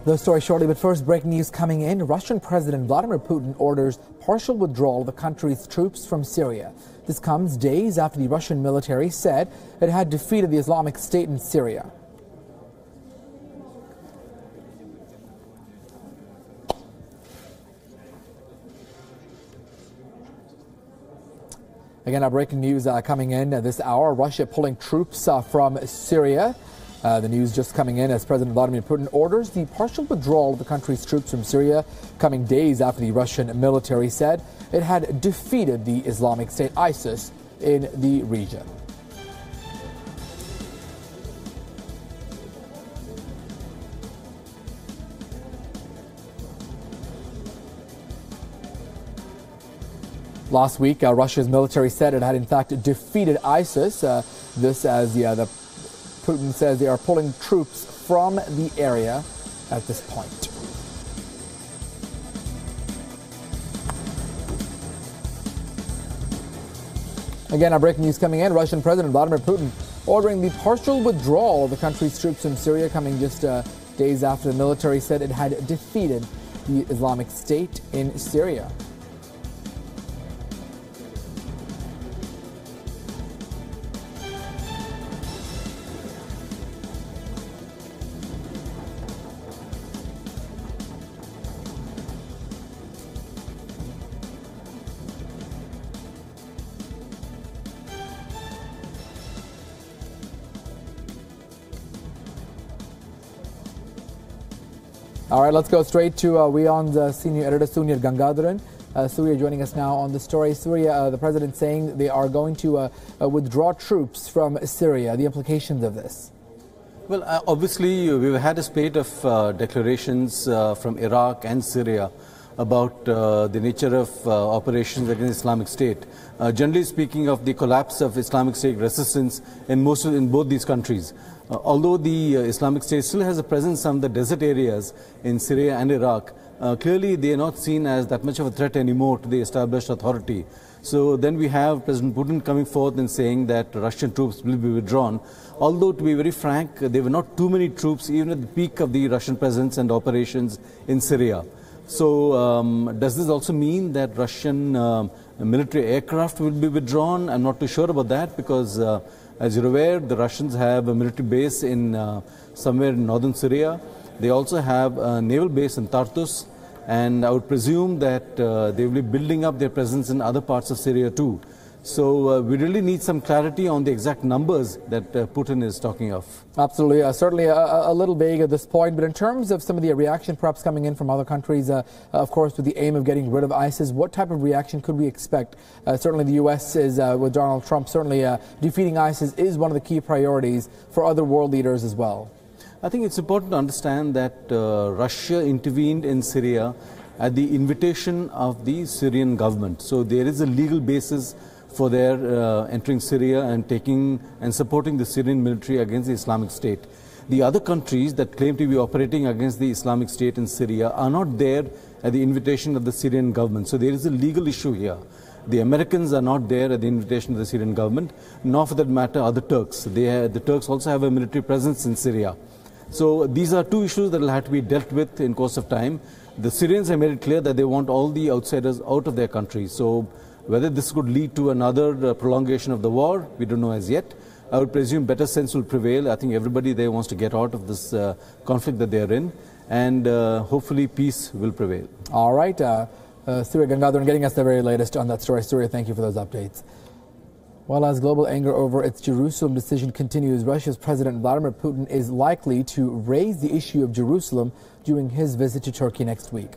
The story shortly, but first, breaking news coming in. Russian President Vladimir Putin orders partial withdrawal of the country's troops from Syria. This comes days after the Russian military said it had defeated the Islamic State in Syria. Again, our breaking news coming in this hour. Russia pulling troops from Syria. The news just coming in as President Vladimir Putin orders the partial withdrawal of the country's troops from Syria, coming days after the Russian military said it had defeated the Islamic State ISIS in the region. Last week, Russia's military said it had in fact defeated ISIS. This as Putin says they are pulling troops from the area at this point. Again, our breaking news coming in. Russian President Vladimir Putin ordering the partial withdrawal of the country's troops from Syria, coming just days after the military said it had defeated the Islamic State in Syria. All right, let's go straight to WION's senior editor, Surya Gangadharan. Surya joining us now on the story. Surya, the president saying they are going to withdraw troops from Syria. The implications of this? Well, obviously, we've had a spate of declarations from Iraq and Syria about the nature of operations against Islamic State. Generally speaking, of the collapse of Islamic State resistance in both these countries. Although the Islamic State still has a presence in some of the desert areas in Syria and Iraq, clearly they are not seen as that much of a threat anymore to the established authority. So then we have President Putin coming forth and saying that Russian troops will be withdrawn. Although, to be very frank, there were not too many troops even at the peak of the Russian presence and operations in Syria. So does this also mean that Russian military aircraft will be withdrawn? I'm not too sure about that because as you're aware, the Russians have a military base in somewhere in northern Syria. They also have a naval base in Tartus, and I would presume that they will be building up their presence in other parts of Syria too. So we really need some clarity on the exact numbers that Putin is talking of. Absolutely. Certainly a little vague at this point, but in terms of some of the reaction perhaps coming in from other countries, of course, with the aim of getting rid of ISIS, what type of reaction could we expect? Certainly the U.S. is, with Donald Trump, certainly defeating ISIS is one of the key priorities for other world leaders as well. I think it's important to understand that Russia intervened in Syria at the invitation of the Syrian government. So there is a legal basis for their entering Syria and taking and supporting the Syrian military against the Islamic State. The other countries that claim to be operating against the Islamic State in Syria are not there at the invitation of the Syrian government. So there is a legal issue here. The Americans are not there at the invitation of the Syrian government, nor for that matter are the Turks. The Turks also have a military presence in Syria. So these are two issues that will have to be dealt with in course of time. The Syrians have made it clear that they want all the outsiders out of their country. So whether this could lead to another prolongation of the war, we don't know as yet. I would presume better sense will prevail. I think everybody there wants to get out of this conflict that they are in, and hopefully peace will prevail. All right. Surya Gangadharan getting us the very latest on that story. Surya, thank you for those updates. While as global anger over its Jerusalem decision continues, Russia's President Vladimir Putin is likely to raise the issue of Jerusalem during his visit to Turkey next week.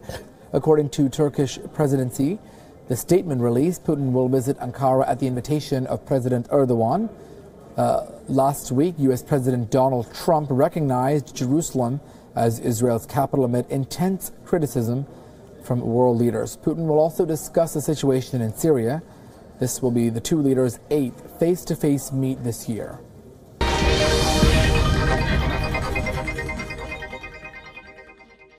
According to Turkish presidency, the statement released, Putin will visit Ankara at the invitation of President Erdogan. Last week, U.S. President Donald Trump recognized Jerusalem as Israel's capital amid intense criticism from world leaders. Putin will also discuss the situation in Syria. This will be the two leaders' eighth face-to-face meet this year.